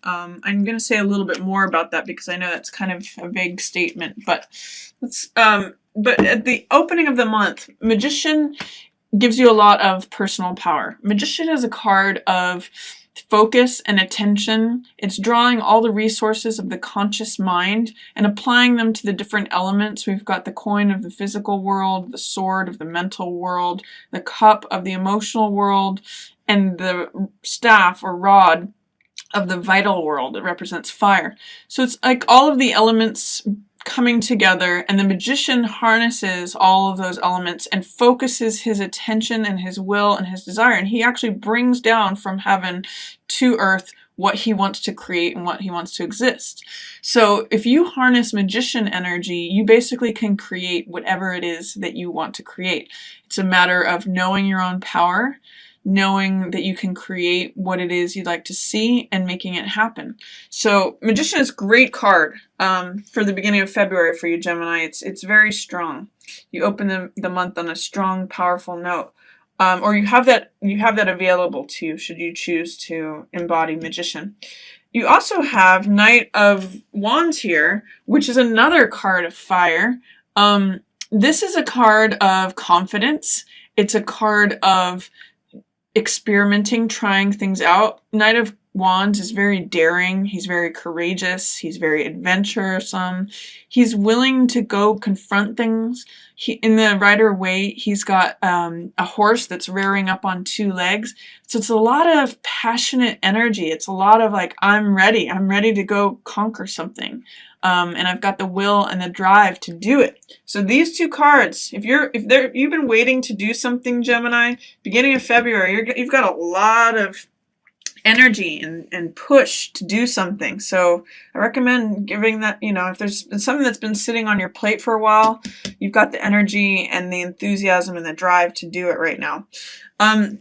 I'm going to say a little bit more about that because I know that's kind of a vague statement, but but at the opening of the month, Magician gives you a lot of personal power. Magician is a card of focus and attention. It's drawing all the resources of the conscious mind and applying them to the different elements. We've got the coin of the physical world, the sword of the mental world, the cup of the emotional world, and the staff or rod of the vital world. It represents fire. So it's like all of the elements coming together, and the magician harnesses all of those elements and focuses his attention and his will and his desire, and he actually brings down from heaven to earth what he wants to create and what he wants to exist. So if you harness magician energy, you basically can create whatever it is that you want to create. It's a matter of knowing your own power, knowing that you can create what it is you'd like to see and making it happen. So Magician is a great card for the beginning of February for you, Gemini. It's very strong. You open the month on a strong, powerful note. Or you have that available to you should you choose to embody Magician. You also have Knight of Wands here, which is another card of fire. This is a card of confidence. It's a card of experimenting, trying things out. Knight of Wands is very daring. He's very courageous. He's very adventuresome. He's willing to go confront things. In the Rider Waite, he's got a horse that's rearing up on 2 legs. So it's a lot of passionate energy. It's a lot of like, I'm ready to go conquer something. And I've got the will and the drive to do it. So these 2 cards, if you've been waiting to do something, Gemini, beginning of February, you've got a lot of energy and push to do something. So I recommend giving that, if there's been something that's been sitting on your plate for a while, you've got the energy and the enthusiasm and the drive to do it right now.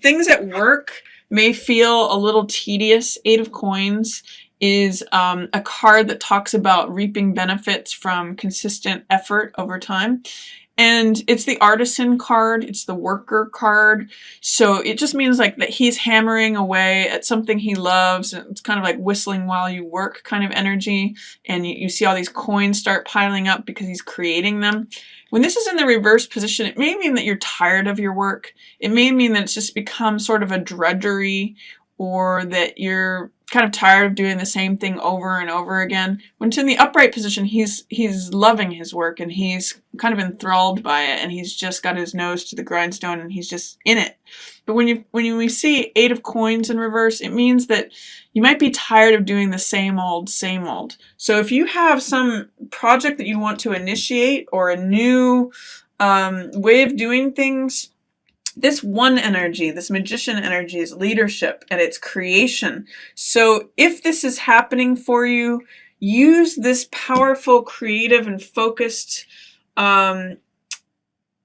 Things at work may feel a little tedious. 8 of Coins is a card that talks about reaping benefits from consistent effort over time. And it's the artisan card, it's the worker card. So it just means like that he's hammering away at something he loves. And it's kind of like whistling while you work kind of energy. And you see all these coins start piling up because he's creating them. When this is in the reverse position, it may mean that you're tired of your work. It may mean that it's just become sort of a drudgery, or that you're kind of tired of doing the same thing over and over again. When it's in the upright position, he's loving his work and he's kind of enthralled by it, and he's just got his nose to the grindstone and he's just in it. But when we see 8 of Coins in reverse, it means that you might be tired of doing the same old. So if you have some project that you want to initiate or a new way of doing things, this one energy, this magician energy, is leadership and it's creation. So if this is happening for you, use this powerful, creative, and focused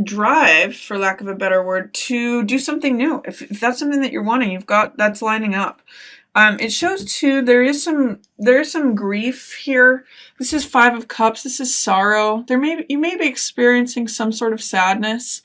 drive, for lack of a better word, to do something new. If that's something that you're wanting, that's lining up. It shows too, there is some grief here. This is 5 of Cups. This is sorrow. You may be experiencing some sort of sadness.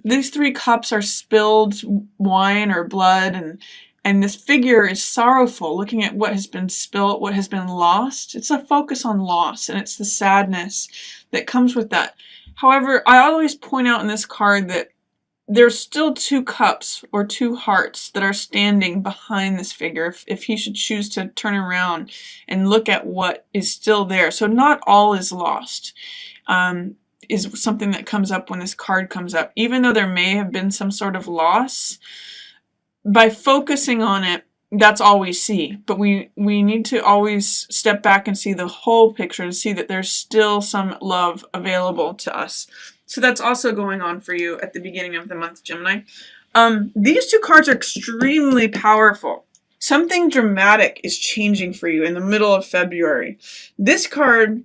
These 3 cups are spilled wine or blood, and this figure is sorrowful, looking at what has been spilt, what has been lost. It's a focus on loss, and it's the sadness that comes with that. However, I always point out in this card that there's still 2 cups or 2 hearts that are standing behind this figure if he should choose to turn around and look at what is still there. So not all is lost. Is something that comes up when this card comes up. Even though there may have been some sort of loss, by focusing on it, that's all we see. But we need to always step back and see the whole picture and see that there's still some love available to us. So that's also going on for you at the beginning of the month, Gemini. These 2 cards are extremely powerful. Something dramatic is changing for you in the middle of February. This card,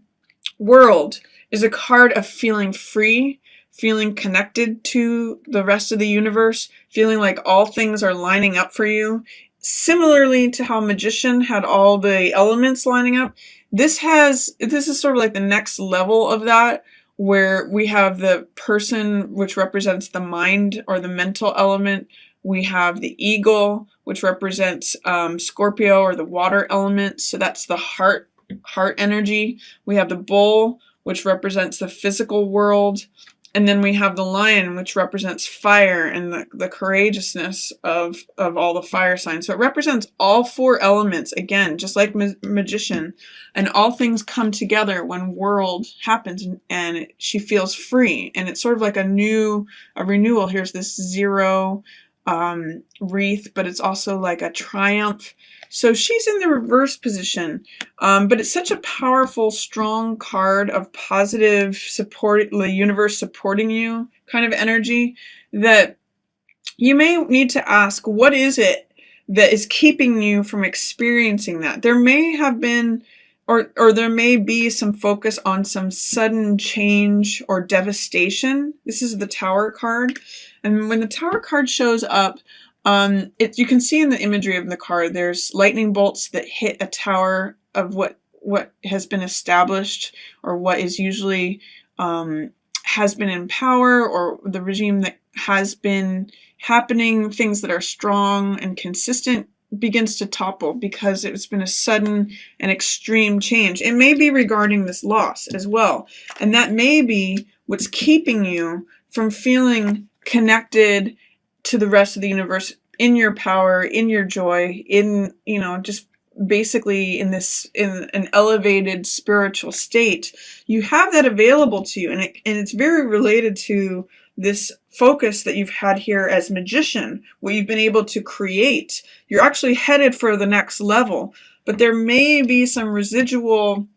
World, is a card of feeling free, feeling connected to the rest of the universe, feeling like all things are lining up for you. Similarly to how Magician had all the elements lining up, this is sort of like the next level of that, where we have the person, which represents the mind or the mental element, We have the eagle, which represents Scorpio, or the water element. So that's the heart energy. We have the bull, which represents the physical world. And then we have the lion, which represents fire and the courageousness of all the fire signs. So it represents all 4 elements, again, just like magician. And all things come together when world happens, and she feels free. And it's sort of like a renewal. Here's this 0 wreath, but it's also like a triumph. So she's in the reverse position, but it's such a powerful, strong card of positive support, the universe supporting you kind of energy, that you may need to ask, what is it that is keeping you from experiencing that? There may have been, or there may be some focus on some sudden change or devastation. This is the Tower card. And when the Tower card shows up, you can see in the imagery of the card, there's lightning bolts that hit a tower of what has been established, or what is usually has been in power, or the regime that has been happening. Things that are strong and consistent begins to topple because it's been a sudden and extreme change. It may be regarding this loss as well, and that may be what's keeping you from feeling connected to the rest of the universe, in your power, in your joy, in, just basically in an elevated spiritual state. You have that available to you, and it's very related to this focus that you've had here as magician, what you've been able to create. You're actually headed for the next level, but there may be some residual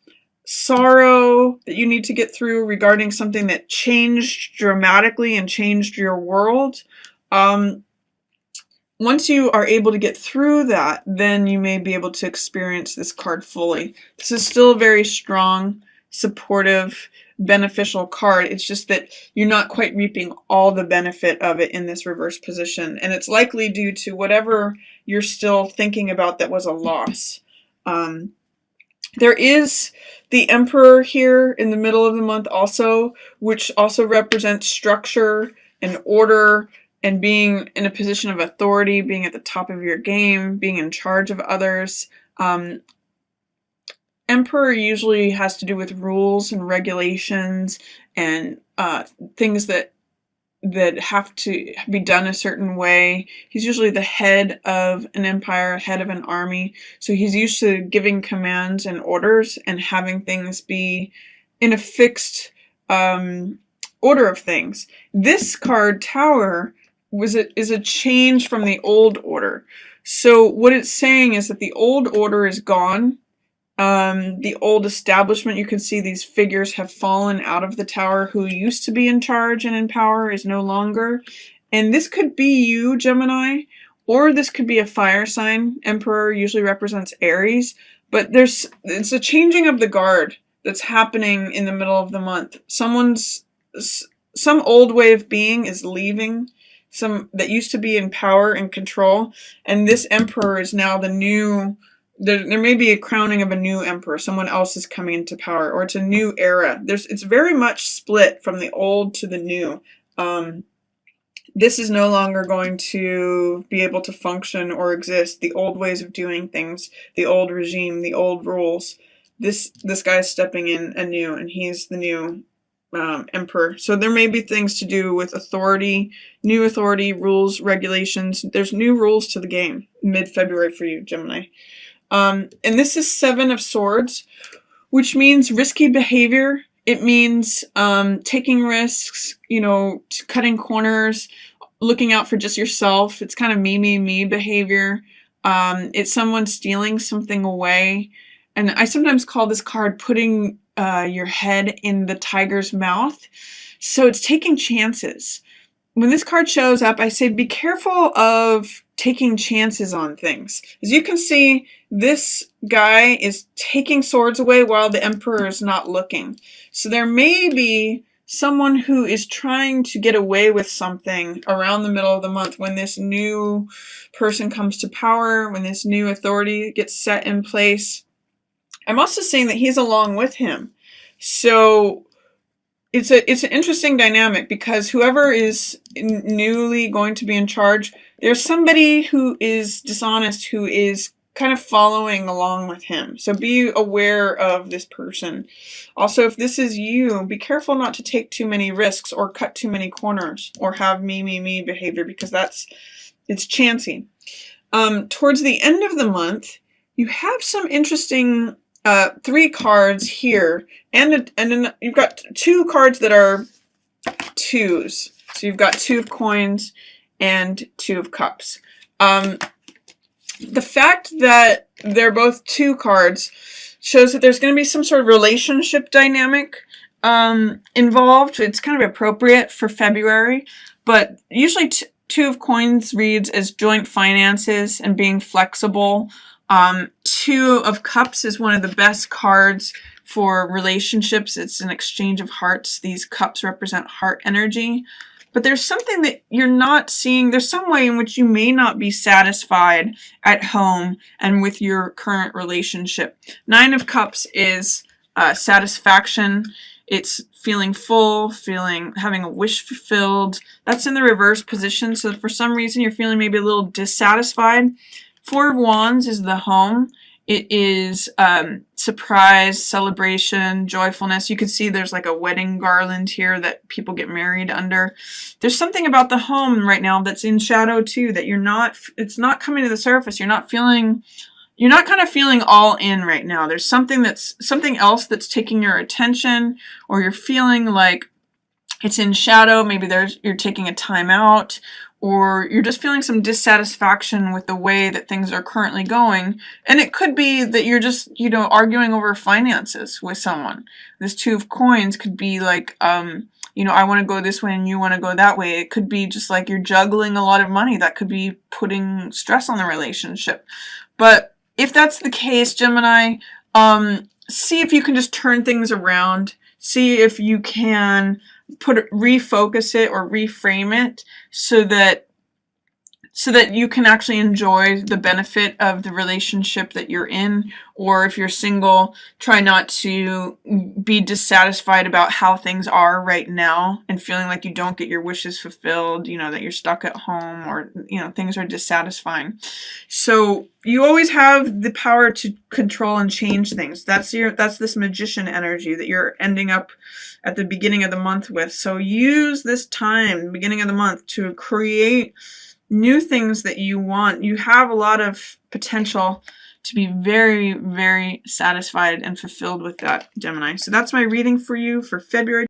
sorrow that you need to get through regarding something that changed dramatically and changed your world. Once you are able to get through that, then you may be able to experience this card fully. This is still a very strong, supportive, beneficial card. It's just that you're not quite reaping all the benefit of it in this reverse position. And it's likely due to whatever you're still thinking about that was a loss. There is the Emperor here in the middle of the month also, which also represents structure and order, and being in a position of authority, being at the top of your game, being in charge of others. Emperor usually has to do with rules and regulations and things that have to be done a certain way. He's usually the head of an empire, head of an army. So he's used to giving commands and orders and having things be in a fixed order of things. This card, Tower, is a change from the old order. So what it's saying is that the old order is gone. The old establishment, you can see these figures have fallen out of the tower. Who used to be in charge and in power is no longer. And this could be you, Gemini, or this could be a fire sign. Emperor usually represents Aries, but it's a changing of the guard that's happening in the middle of the month. Some old way of being is leaving. Some that used to be in power and control, and this emperor is now the new. There may be a crowning of a new emperor. Someone else is coming into power, or it's a new era. It's very much split from the old to the new. This is no longer going to be able to function or exist. The old ways of doing things, the old regime, the old rules. This guy's stepping in anew, and he's the new emperor. So there may be things to do with authority, new authority, rules, regulations. There's new rules to the game mid-February for you, Gemini. And this is 7 of Swords, which means risky behavior. It means taking risks, cutting corners, looking out for just yourself. It's kind of me behavior. It's someone stealing something away. And I sometimes call this card putting your head in the tiger's mouth. So it's taking chances. When this card shows up, I say be careful of taking chances on things. As you can see, this guy is taking swords away while the emperor is not looking. So there may be someone who is trying to get away with something around the middle of the month when this new person comes to power, when this new authority gets set in place. I'm also saying that he's along with him. So it's an interesting dynamic because whoever is newly going to be in charge, there's somebody who is dishonest who is kind of following along with him. So be aware of this person. Also, if this is you, be careful not to take too many risks or cut too many corners or have me behavior, because it's chancy. Towards the end of the month, you have some interesting 3 cards here, and then you've got 2 cards that are 2s. So you've got 2 of coins and 2 of cups. The fact that they're both 2 cards shows that there's going to be some sort of relationship dynamic involved. It's kind of appropriate for February, but usually 2 of coins reads as joint finances and being flexible. 2 of cups is one of the best cards for relationships. It's an exchange of hearts. These cups represent heart energy. But there's something that you're not seeing. There's some way in which you may not be satisfied at home and with your current relationship. 9 of Cups is satisfaction. It's feeling full, having a wish fulfilled. That's in the reverse position. So for some reason you're feeling maybe a little dissatisfied. 4 of Wands is the home. It is surprise, celebration, joyfulness. You can see there's like a wedding garland here that people get married under. There's something about the home right now that's in shadow too, that it's not coming to the surface. You're not kind of feeling all in right now. There's something else that's taking your attention, or you're feeling like it's in shadow. Maybe you're taking a time out, or you're just feeling some dissatisfaction with the way that things are currently going. And it could be that you're just, arguing over finances with someone. This 2 of coins could be like, I want to go this way and you want to go that way. It could be just like you're juggling a lot of money. That could be putting stress on the relationship. But if that's the case, Gemini, see if you can just turn things around. See if you can refocus it or reframe it so that you can actually enjoy the benefit of the relationship that you're in. Or if you're single, try not to be dissatisfied about how things are right now and feeling like you don't get your wishes fulfilled, that you're stuck at home, or things are dissatisfying. So you always have the power to control and change things. That's this magician energy that you're ending up at the beginning of the month with. So use this time, beginning of the month, to create new things that you want. You have a lot of potential to be very, very satisfied and fulfilled with that, Gemini. So that's my reading for you for February